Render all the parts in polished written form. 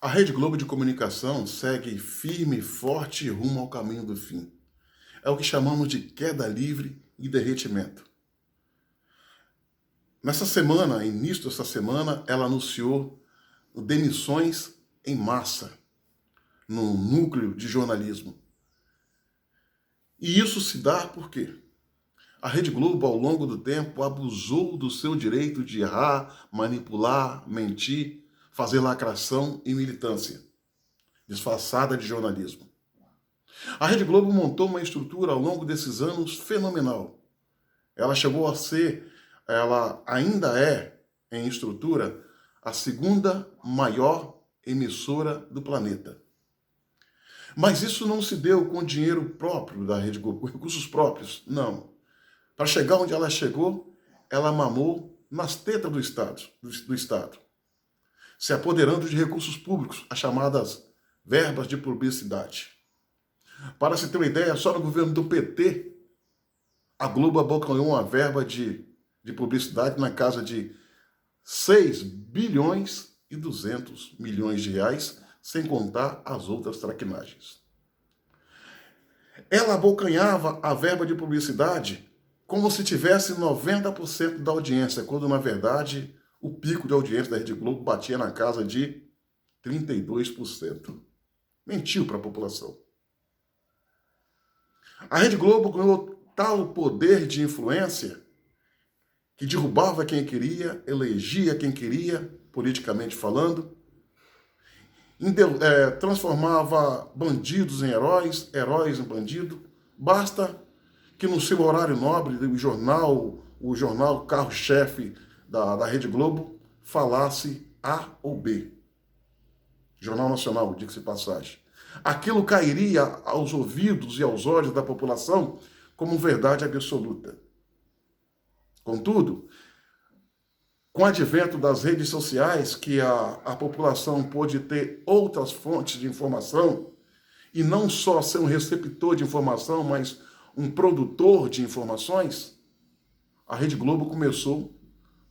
A Rede Globo de Comunicação segue firme e forte rumo ao caminho do fim. É o que chamamos de queda livre e derretimento. Nessa semana, início dessa semana, ela anunciou demissões em massa no núcleo de jornalismo. E isso se dá por quê? A Rede Globo, ao longo do tempo, abusou do seu direito de errar, manipular, mentir, fazer lacração e militância, disfarçada de jornalismo. A Rede Globo montou uma estrutura ao longo desses anos fenomenal. Ela chegou a ser, ela ainda é, em estrutura, a segunda maior emissora do planeta. Mas isso não se deu com dinheiro próprio da Rede Globo, com recursos próprios, não. Para chegar onde ela chegou, ela mamou nas tetas do Estado, se apoderando de recursos públicos, as chamadas verbas de publicidade. Para se ter uma ideia, só no governo do PT, a Globo abocanhou uma verba de publicidade na casa de 6 bilhões e 200 milhões de reais, sem contar as outras traquinagens. Ela abocanhava a verba de publicidade como se tivesse 90% da audiência, quando, na verdade, o pico de audiência da Rede Globo batia na casa de 32%. Mentiu para a população. A Rede Globo ganhou tal poder de influência que derrubava quem queria, elegia quem queria, politicamente falando, transformava bandidos em heróis, heróis em bandido. Basta que no seu horário nobre, o jornal carro-chefe da Rede Globo, falasse A ou B. Jornal Nacional, diga-se de passagem. Aquilo cairia aos ouvidos e aos olhos da população como verdade absoluta. Contudo, com o advento das redes sociais, que a população pôde ter outras fontes de informação, e não só ser um receptor de informação, mas um produtor de informações, a Rede Globo começou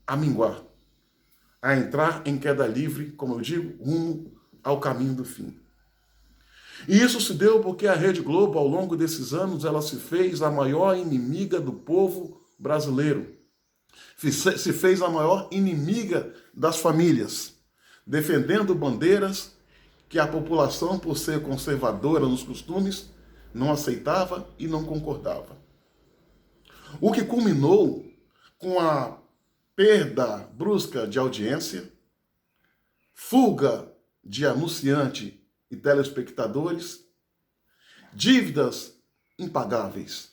a minguar, a entrar em queda livre, como eu digo, rumo ao caminho do fim. E isso se deu porque a Rede Globo, ao longo desses anos, ela se fez a maior inimiga do povo brasileiro. Se fez a maior inimiga das famílias, defendendo bandeiras que a população, por ser conservadora nos costumes, não aceitava e não concordava. O que culminou com a perda brusca de audiência, fuga de anunciante e telespectadores, dívidas impagáveis.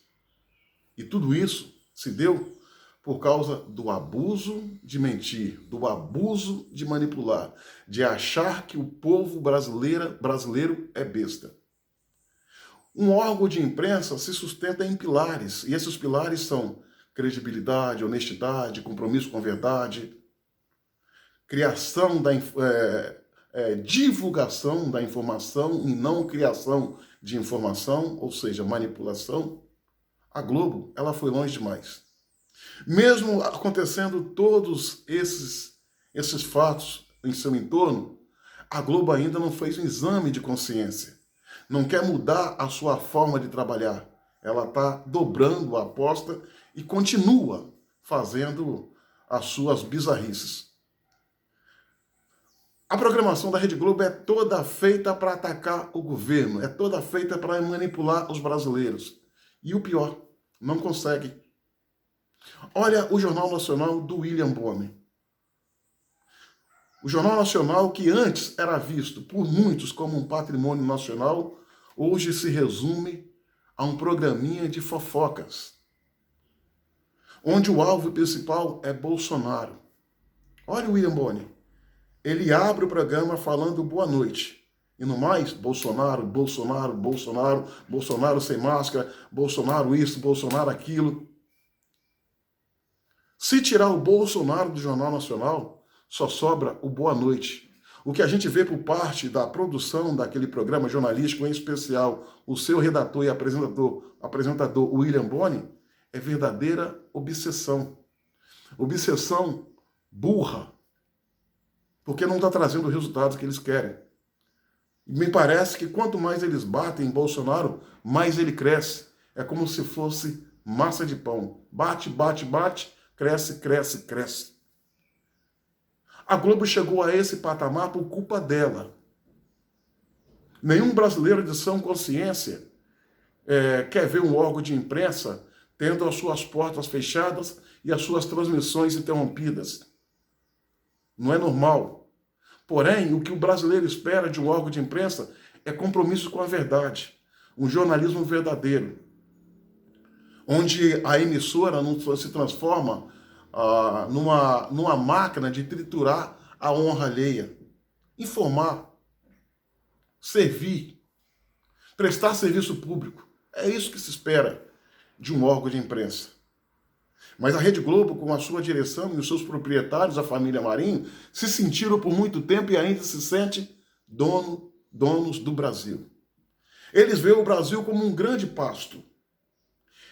E tudo isso se deu por causa do abuso de mentir, do abuso de manipular, de achar que o povo brasileiro é besta. Um órgão de imprensa se sustenta em pilares, e esses pilares são credibilidade, honestidade, compromisso com a verdade, divulgação da informação e não criação de informação, ou seja, manipulação. A Globo, ela foi longe demais. Mesmo acontecendo todos esses fatos em seu entorno, a Globo ainda não fez um exame de consciência. Não quer mudar a sua forma de trabalhar. Ela está dobrando a aposta e continua fazendo as suas bizarrices. A programação da Rede Globo é toda feita para atacar o governo, é toda feita para manipular os brasileiros. E o pior, não consegue. Olha o Jornal Nacional do William Bonner. O Jornal Nacional, que antes era visto por muitos como um patrimônio nacional, hoje se resume a um programinha de fofocas, onde o alvo principal é Bolsonaro. Olha o William Bonner. Ele abre o programa falando boa noite. E no mais, Bolsonaro, Bolsonaro, Bolsonaro, Bolsonaro sem máscara, Bolsonaro isso, Bolsonaro aquilo. Se tirar o Bolsonaro do Jornal Nacional, só sobra o boa noite. O que a gente vê por parte da produção daquele programa jornalístico, em especial o seu redator e apresentador William Bonner, é verdadeira obsessão. Obsessão burra, porque não está trazendo o resultado que eles querem. Me parece que quanto mais eles batem em Bolsonaro, mais ele cresce. É como se fosse massa de pão. Bate, bate, bate, cresce, cresce, cresce. A Globo chegou a esse patamar por culpa dela. Nenhum brasileiro de sã consciência quer ver um órgão de imprensa tendo as suas portas fechadas e as suas transmissões interrompidas. Não é normal. Porém, o que o brasileiro espera de um órgão de imprensa é compromisso com a verdade, um jornalismo verdadeiro, onde a emissora não se transforma numa máquina de triturar a honra alheia. Informar, servir, prestar serviço público. É isso que se espera de um órgão de imprensa. Mas a Rede Globo, com a sua direção e os seus proprietários, a família Marinho, se sentiram por muito tempo e ainda se sente donos do Brasil. Eles veem o Brasil como um grande pasto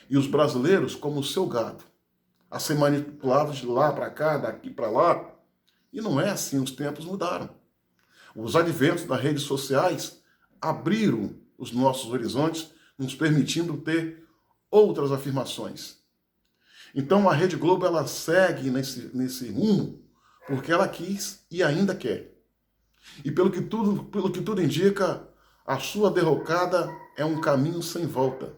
e os brasileiros como o seu gado, a ser manipulados de lá para cá, daqui para lá. E não é assim, os tempos mudaram. Os adventos das redes sociais abriram os nossos horizontes, nos permitindo ter outras afirmações. Então a Rede Globo ela segue nesse rumo porque ela quis e ainda quer. E pelo que tudo indica, a sua derrocada é um caminho sem volta,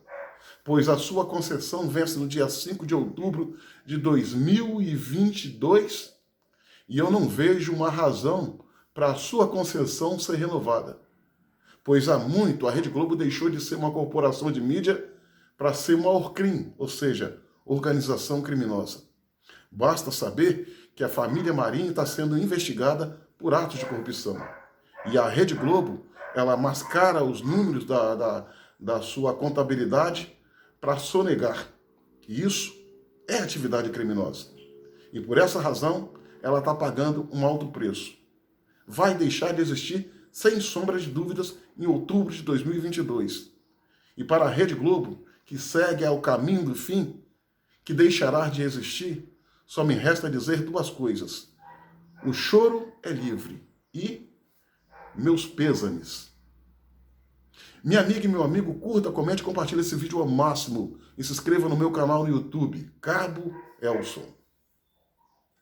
pois a sua concessão vence no dia 5 de outubro de 2022 e eu não vejo uma razão para a sua concessão ser renovada. Pois há muito a Rede Globo deixou de ser uma corporação de mídia para ser uma ORCRIM, ou seja, organização criminosa. Basta saber que a família Marinho está sendo investigada por atos de corrupção. E a Rede Globo, ela mascara os números da sua contabilidade para sonegar que isso é atividade criminosa. E por essa razão, ela está pagando um alto preço. Vai deixar de existir, sem sombra de dúvidas, em outubro de 2022. E para a Rede Globo, que segue ao caminho do fim, que deixará de existir, só me resta dizer duas coisas. O choro é livre e meus pêsames. Minha amiga e meu amigo, curta, comente, compartilhe esse vídeo ao máximo e se inscreva no meu canal no YouTube, Cabo Elson.